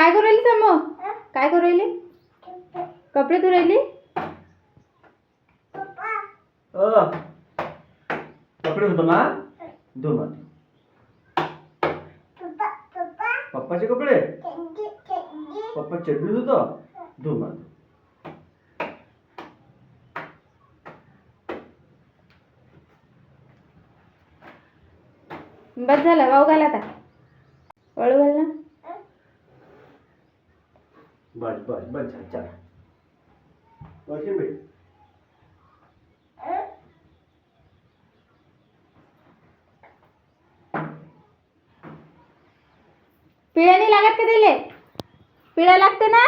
काय करू राहिली समो? काय करू राहिली? कपडे धुवू राहिली? कपडे धुतो ना, धु मग. पप्पाचे कपडे, पप्पा चड्डी धुतो, धु मग. बस झालं, वाऊ घाल आता. वाळू घाल ना. बस बस बस झालं, चला. Washing bed. पिळ्या नाही लागत का दिले? पिळ्या लागते ना.